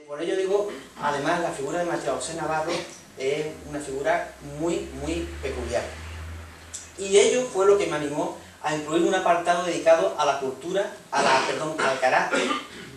Por ello digo, además, la figura de Mateo José Navarro es una figura muy peculiar. Y ello fue lo que me animó a incluir un apartado dedicado a la cultura, al carácter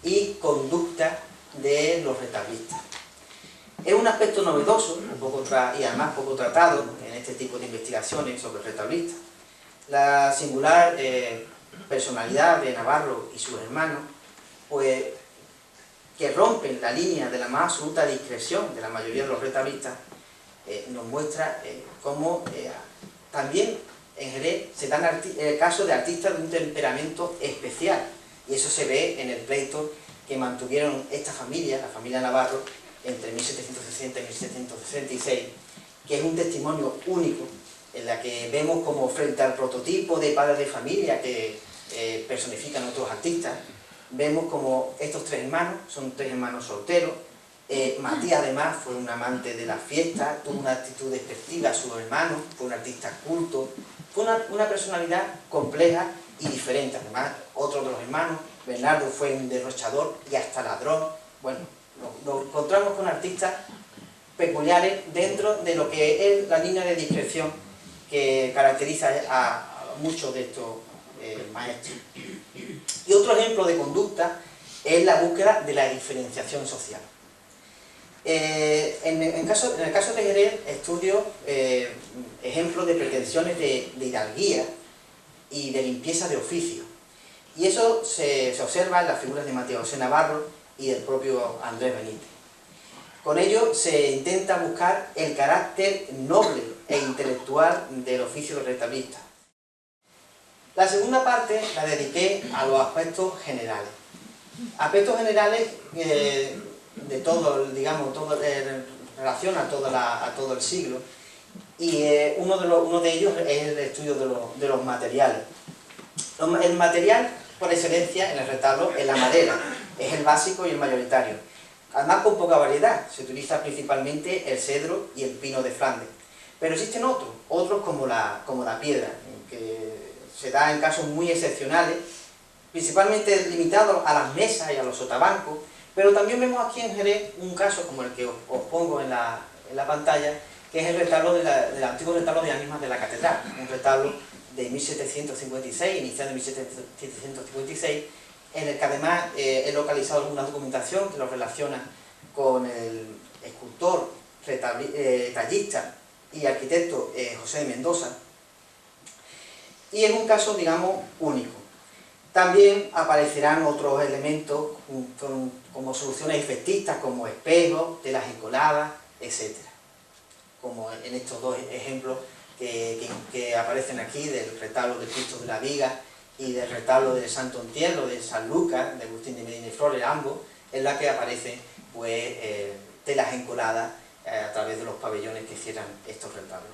y conducta de los retablistas. Es un aspecto novedoso y además poco tratado en este tipo de investigaciones sobre retablistas. La singular personalidad de Navarro y sus hermanos, pues, que rompen la línea de la más absoluta discreción de la mayoría de los retablistas, nos muestra cómo también en Jerez se dan casos de artistas de un temperamento especial, y eso se ve en el pleito que mantuvieron esta familia, la familia Navarro, entre 1760 y 1766, que es un testimonio único, en la que vemos como frente al prototipo de padres de familia que personifican otros artistas, vemos como estos tres hermanos, son tres hermanos solteros. Matías además fue un amante de la fiesta, tuvo una actitud despectiva a sus hermanos, fue un artista culto, fue una personalidad compleja y diferente. Además, otro de los hermanos, Bernardo, fue un derrochador y hasta ladrón. Bueno, nos encontramos con artistas peculiares dentro de lo que es la línea de discreción que caracteriza a muchos de estos maestros. Y otro ejemplo de conducta es la búsqueda de la diferenciación social. En el caso de Jerez estudio ejemplos de pretensiones de hidalguía y de limpieza de oficio. Y eso se observa en las figuras de Mateo José Navarro y del propio Andrés Benítez. Con ello se intenta buscar el carácter noble e intelectual del oficio del retablista. La segunda parte la dediqué a los aspectos generales. Aspectos generales de todo, digamos, en relación a todo el siglo, y uno de ellos es el estudio de los materiales. El material, por excelencia, en el retablo, es la madera, es el básico y el mayoritario. Además, con poca variedad, se utiliza principalmente el cedro y el pino de Flandes. Pero existen otros como la piedra, que se da en casos muy excepcionales, principalmente limitados a las mesas y a los sotabancos, pero también vemos aquí en Jerez un caso como el que os pongo en la pantalla, que es el retablo del antiguo retablo de ánimas de la catedral, un retablo de 1756, iniciado en 1756, en el que además he localizado alguna documentación que lo relaciona con el escultor, tallista y arquitecto José de Mendoza, y es un caso, digamos, único. También aparecerán otros elementos como soluciones efectistas, como espejos, telas encoladas, etc. Como en estos dos ejemplos que aparecen aquí, del retablo del Cristo de la Viga y del retablo del Santo Entierro de San Lucas, de Agustín de Medina y Flores, ambos, en la que aparecen pues, telas encoladas a través de los pabellones que cierran estos retablos.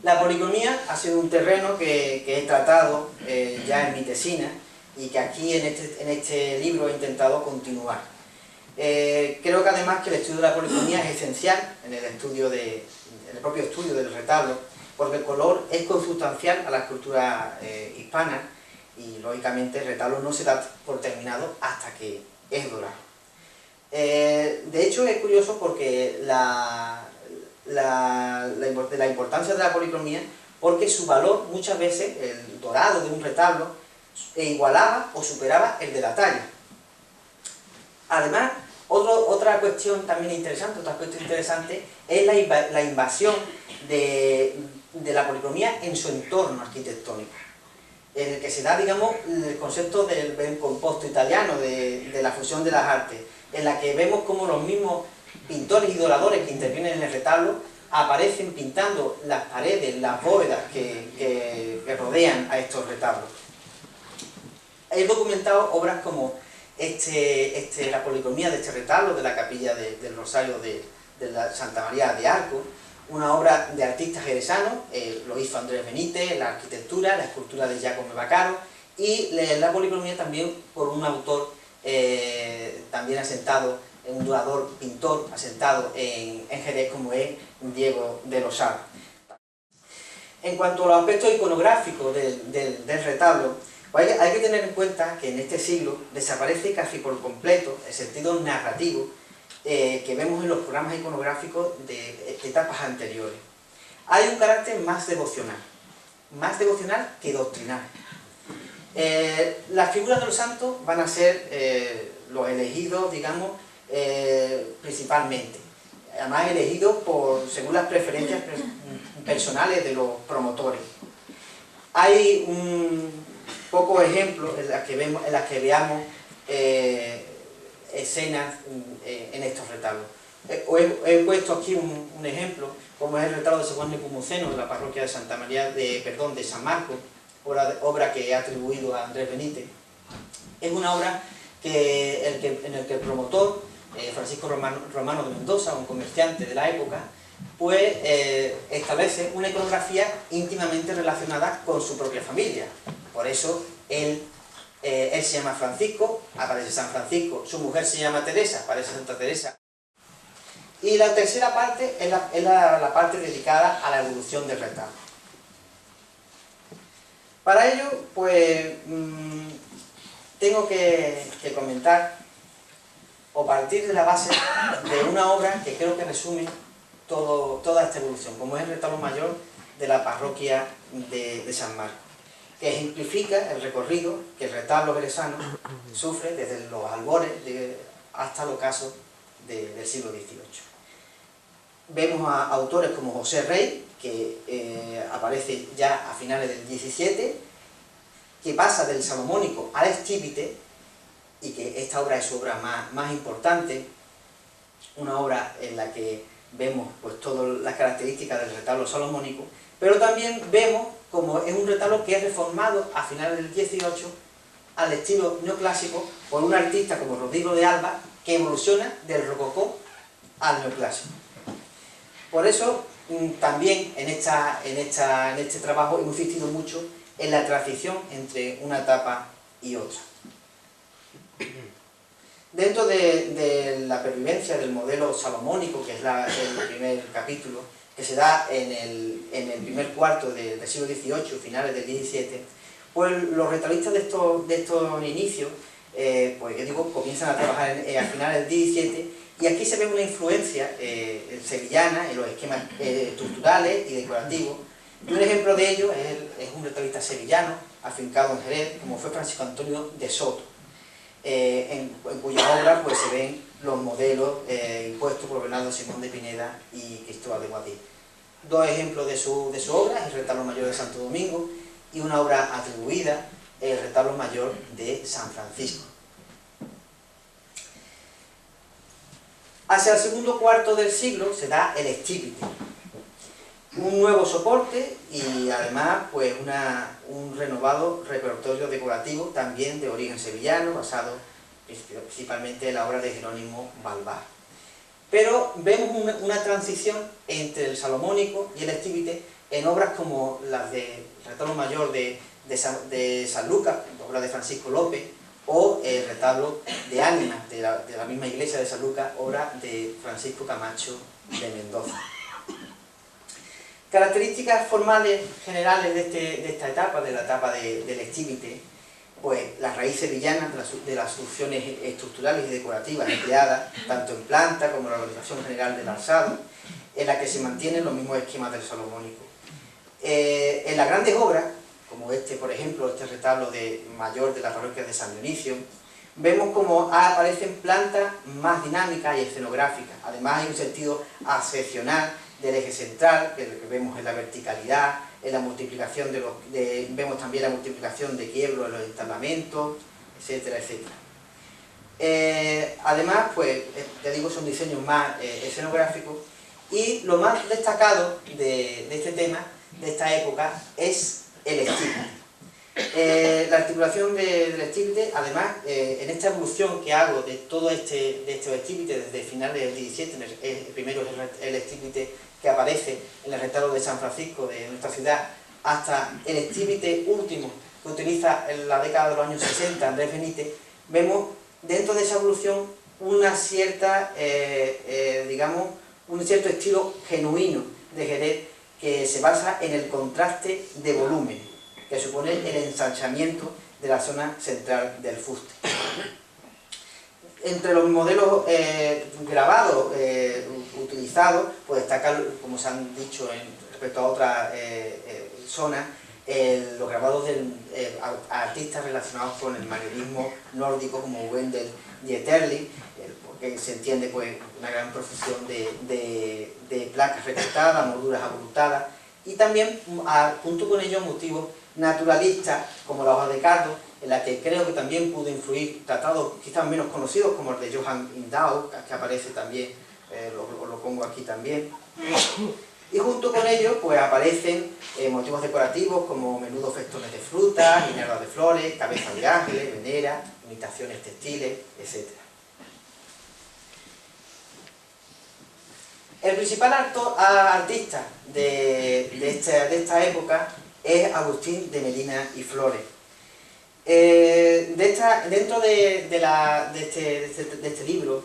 La policromía ha sido un terreno que he tratado ya en mi tesina y que aquí en este libro he intentado continuar. Creo que además que el estudio de la policromía es esencial en el propio estudio del retablo, porque el color es consustancial a la escultura hispana y lógicamente el retablo no se da por terminado hasta que es dorado. De hecho es curioso porque la importancia de la policromía, porque su valor muchas veces, el dorado de un retablo, igualaba o superaba el de la talla. Además, otra cuestión también interesante, otro aspecto interesante, es la invasión de la policromía en su entorno arquitectónico, en el que se da, digamos, el concepto del ben composto italiano, de la fusión de las artes, en la que vemos como los mismos pintores y doradores que intervienen en el retablo aparecen pintando las paredes, las bóvedas que rodean a estos retablos. He documentado obras como la policromía de este retablo de la capilla del Rosario de la Santa María de Arco, una obra de artistas jerezanos, lo hizo Andrés Benítez, la arquitectura, la escultura de Giacomo Vaccaro, y la policromía también por un autor también asentado, un dorador, pintor asentado en Jerez, como es Diego de Losada. En cuanto a los aspectos iconográficos del retablo, Pues hay que tener en cuenta que en este siglo desaparece casi por completo el sentido narrativo que vemos en los programas iconográficos de etapas anteriores. Hay un carácter más devocional que doctrinal. Las figuras de los santos van a ser los elegidos, digamos, principalmente. Además elegidos según las preferencias personales de los promotores. Hay pocos ejemplos en las que veamos escenas en estos retablos. He puesto aquí un ejemplo, como es el retablo de San Juan Nepomuceno de la parroquia de Santa María de San Marcos, obra que he atribuido a Andrés Benítez. Es una obra en el que el promotor, Francisco Romano de Mendoza, un comerciante de la época, pues establece una iconografía íntimamente relacionada con su propia familia. Por eso él se llama Francisco, aparece San Francisco, su mujer se llama Teresa, aparece Santa Teresa. Y la tercera parte es la parte dedicada a la evolución del retablo. Para ello, pues, tengo que comentar o partir de la base de una obra que creo que resume toda esta evolución, como es el retablo mayor de la parroquia de San Marcos, que ejemplifica el recorrido que el retablo jerezano sufre desde los albores hasta el ocaso del siglo XVIII. Vemos a autores como José Rey, que aparece ya a finales del XVII, que pasa del salomónico al estípite, y que esta obra es su obra más importante, una obra en la que vemos pues todas las características del retablo salomónico, pero también vemos como es un retablo que es reformado a finales del XVIII al estilo neoclásico por un artista como Rodrigo de Alba, que evoluciona del rococó al neoclásico. Por eso también en este trabajo hemos insistido mucho en la transición entre una etapa y otra. Dentro de la pervivencia del modelo salomónico, que es el primer capítulo, que se da en el primer cuarto del siglo XVIII, finales del XVII, pues los retablistas de estos inicios, pues yo digo, comienzan a trabajar a finales del XVII, y aquí se ve una influencia sevillana en los esquemas estructurales y decorativos. Y un ejemplo de ello es un retablista sevillano, afincado en Jerez, como fue Francisco Antonio de Soto, en cuya obra pues, se ven los modelos impuestos por Bernardo Simón de Pineda y Cristóbal de Guadix. Dos ejemplos de su obra, el retablo mayor de Santo Domingo, y una obra atribuida, el retablo mayor de San Francisco. Hacia el segundo cuarto del siglo se da el estípite, un nuevo soporte y además pues un renovado repertorio decorativo también de origen sevillano, basado principalmente en la obra de Jerónimo Balbás. Pero vemos una transición entre el salomónico y el estípite en obras como las de retablo mayor de San Lucas, obra de Francisco López, o el retablo de Ánimas de la misma iglesia de San Lucas, obra de Francisco Camacho de Mendoza. Características formales generales de esta etapa, de la etapa del estípite, pues las raíces sevillanas de las soluciones estructurales y decorativas empleadas, tanto en planta como en la organización general del alzado, en la que se mantienen los mismos esquemas del salomónico. En las grandes obras, como por ejemplo, este retablo mayor de la parroquia de San Dionisio, vemos como aparecen plantas más dinámicas y escenográficas. Además hay un sentido ascensional del eje central, que vemos en la verticalidad, en la multiplicación vemos también la multiplicación de quiebros en los entablamento, etcétera, etcétera. Además, pues, te digo, son diseños más escenográficos, y lo más destacado de este tema, de esta época, es el estípite. La articulación del estípite, además, en esta evolución que hago de todo este estípite desde finales del XVII, el primero es el estípite que aparece en el retablo de San Francisco de nuestra ciudad, hasta el estípite último que utiliza en la década de los años 60 Andrés Benítez, vemos dentro de esa evolución una cierta, digamos, un cierto estilo genuino de Jerez, que se basa en el contraste de volumen, que supone el ensanchamiento de la zona central del fuste. Entre los modelos grabados utilizados, pues destacan, como se han dicho respecto a otras zonas, los grabados de artistas relacionados con el manierismo nórdico, como Wendell Dieterle, porque se entiende pues una gran profusión de placas recortadas, molduras abultadas, y también junto con ellos motivos naturalistas como la hoja de cardo, en la que creo que también pudo influir tratados quizás menos conocidos como el de Johan Indau, que aparece también, lo pongo aquí también. Y junto con ellos pues aparecen motivos decorativos como menudos festones de frutas, guirnaldas de flores, cabezas de ángeles, veneras, imitaciones textiles, etc. El principal artista de esta época es Agustín de Medina y Flores. Dentro de este libro,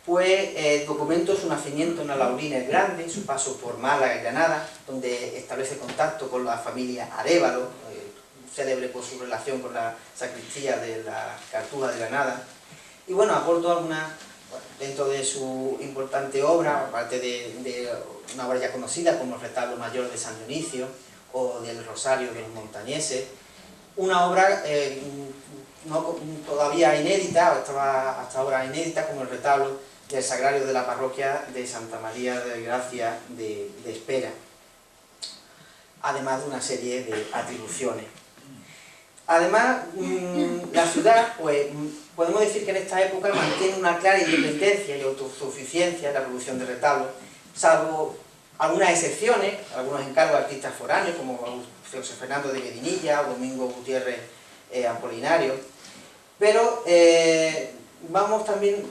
pues documento su nacimiento en Alaurina el Grande, su paso por Málaga y Granada, donde establece contacto con la familia Arévalo, célebre por su relación con la sacristía de la Cartuja de Granada. Y bueno, aporto algunas, dentro de su importante obra, aparte de una obra ya conocida como el Retablo Mayor de San Dionisio o del Rosario de los Montañeses, una obra todavía inédita, hasta ahora inédita, como el retablo del Sagrario de la parroquia de Santa María de Gracia de Espera, además de una serie de atribuciones. Además, la ciudad, pues, podemos decir que en esta época mantiene una clara independencia y autosuficiencia en la producción de retablos, salvo algunas excepciones, algunos encargos de artistas foráneos, como José Fernando de Medinilla o Domingo Gutiérrez Apolinario, pero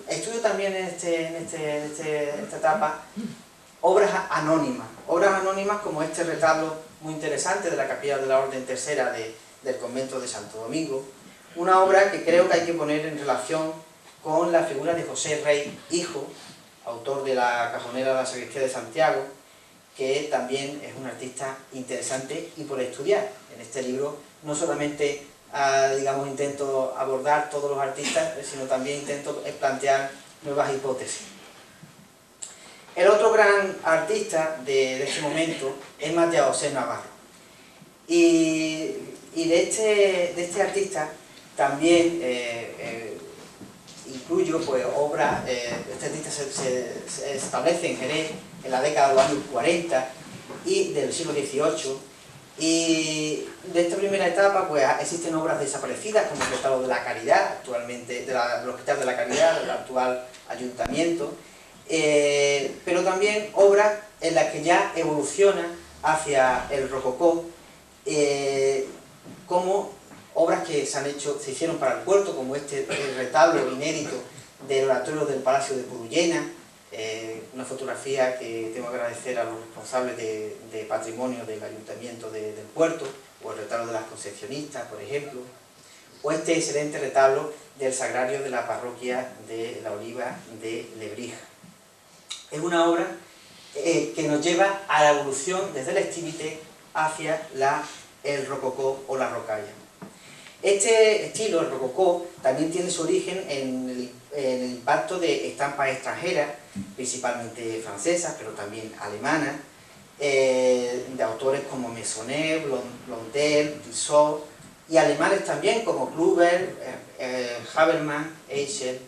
estudio también en esta etapa obras anónimas como este retablo muy interesante de la Capilla de la Orden Tercera del convento de Santo Domingo, una obra que creo que hay que poner en relación con la figura de José Rey, hijo, autor de la Cajonera de la Sacristía de Santiago, que también es un artista interesante y por estudiar. En este libro no solamente digamos, intento abordar todos los artistas, sino también intento plantear nuevas hipótesis. El otro gran artista de este momento es Mateo José Navarro. Y de este artista también incluyo pues, obras. Este artista se establece en Jerez en la década de los años 40 y del siglo XVIII. Y de esta primera etapa pues existen obras desaparecidas como el Retablo de la Caridad, actualmente del Hospital de la Caridad, del actual ayuntamiento, pero también obras en las que ya evoluciona hacia el rococó, como obras que se hicieron para el puerto, como el retablo inédito del oratorio del Palacio de Purullena, una fotografía que tengo que agradecer a los responsables de patrimonio del Ayuntamiento del Puerto, o el retablo de las Concepcionistas, por ejemplo, o este excelente retablo del Sagrario de la Parroquia de la Oliva de Lebrija. Es una obra que nos lleva a la evolución desde el estípite hacia el rococó o la rocalla. Este estilo, el rococó, también tiene su origen en el impacto de estampas extranjeras, principalmente francesas, pero también alemanas, de autores como Meissonier, Blondel, Tissot, y alemanes también como Kluber, Habermann, Eichel.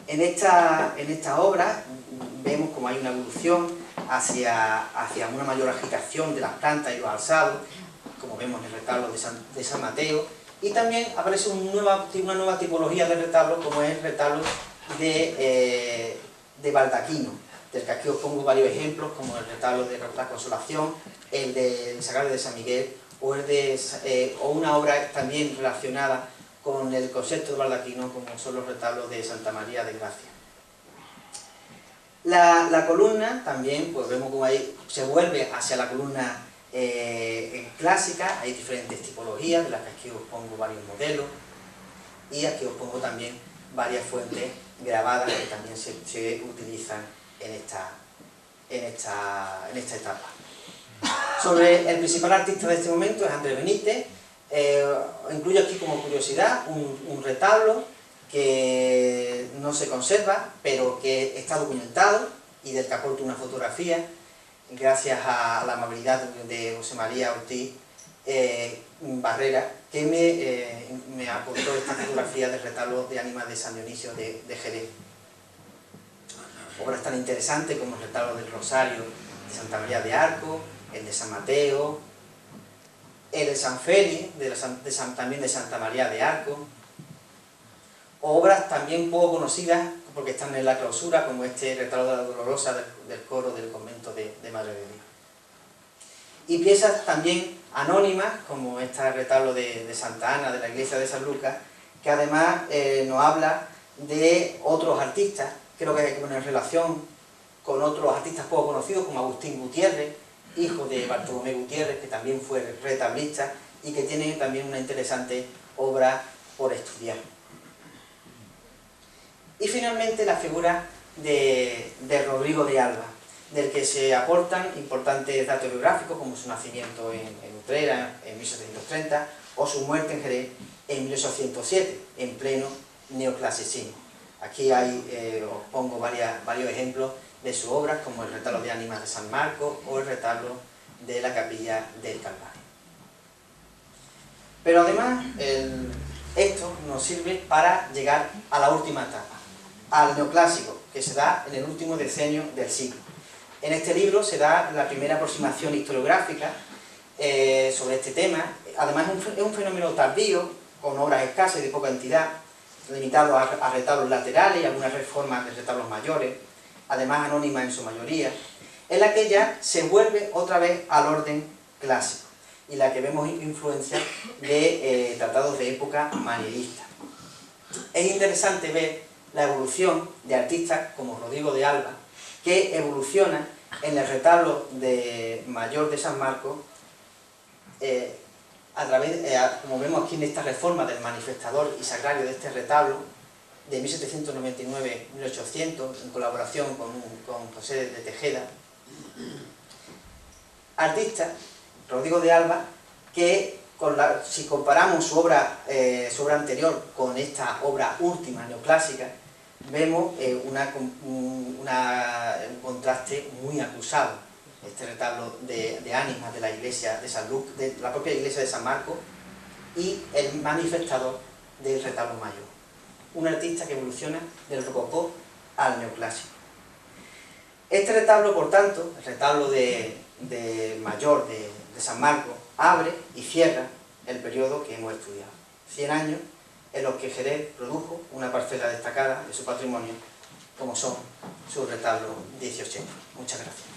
En esta obra vemos como hay una evolución hacia una mayor agitación de las plantas y los alzados, como vemos en el retablo de San Mateo, y también aparece una nueva tipología de retablo, como es el retablo de baldaquino, del que aquí os pongo varios ejemplos, como el retablo de la Consolación, el del Sagrario de San Miguel, o una obra también relacionada con el concepto de baldaquino, como son los retablos de Santa María de Gracia. La columna también, pues vemos como ahí se vuelve hacia la columna clásica. Hay diferentes tipologías, de las que aquí os pongo varios modelos, y aquí os pongo también varias fuentes grabadas que también se utilizan en esta etapa. Sobre el principal artista de este momento es Andrés Benítez, Incluyo aquí como curiosidad un retablo que no se conserva, pero que está documentado y del que aporto una fotografía, gracias a la amabilidad de José María Ortiz Barrera, que me aportó esta fotografía del retablo de ánimas de San Dionisio de Jerez. Obras tan interesantes como el retablo del Rosario de Santa María de Arco, el de San Mateo, el de San Félix, también de Santa María de Arco, obras también poco conocidas porque están en la clausura, como este retablo de la Dolorosa del coro del convento de Madre de Dios. Y piezas también anónimas, como este retablo de Santa Ana, de la iglesia de San Lucas, que además nos habla de otros artistas, creo que hay que poner relación con otros artistas poco conocidos, como Agustín Gutiérrez, hijo de Bartolomé Gutiérrez, que también fue retablista y que tiene también una interesante obra por estudiar. Y finalmente la figura de Rodrigo de Alba, del que se aportan importantes datos biográficos como su nacimiento en Utrera en 1730 o su muerte en Jerez en 1807, en pleno neoclasicismo. Aquí os pongo varios ejemplos de sus obras, como el retablo de ánimas de San Marcos o el retablo de la capilla del Calvario. Pero además, esto nos sirve para llegar a la última etapa, al neoclásico, que se da en el último decenio del siglo. En este libro se da la primera aproximación historiográfica sobre este tema. Además es un fenómeno tardío, con obras escasas y de poca entidad, limitado a retablos laterales y algunas reformas de retablos mayores, además anónimas en su mayoría, en la que ya se vuelve otra vez al orden clásico, y la que vemos influencia de tratados de época manierista. Es interesante ver la evolución de artistas como Rodrigo de Alba, que evoluciona en el retablo mayor de San Marcos, a través, como vemos aquí en esta reforma del manifestador y sagrario de este retablo, de 1799-1800, en colaboración con José de Tejeda. Artista, Rodrigo de Alba, que si comparamos su obra anterior con esta obra última neoclásica, vemos un contraste muy acusado. Este retablo de ánimas de la iglesia de San Lucas, de la propia iglesia de San Marcos, y el manifestador del retablo mayor. Un artista que evoluciona del rococó al neoclásico. Este retablo, por tanto, el retablo mayor de San Marcos, abre y cierra el periodo que hemos estudiado. 100 años en los que Jerez produjo una parcela destacada de su patrimonio, como son sus retablos 18. Muchas gracias.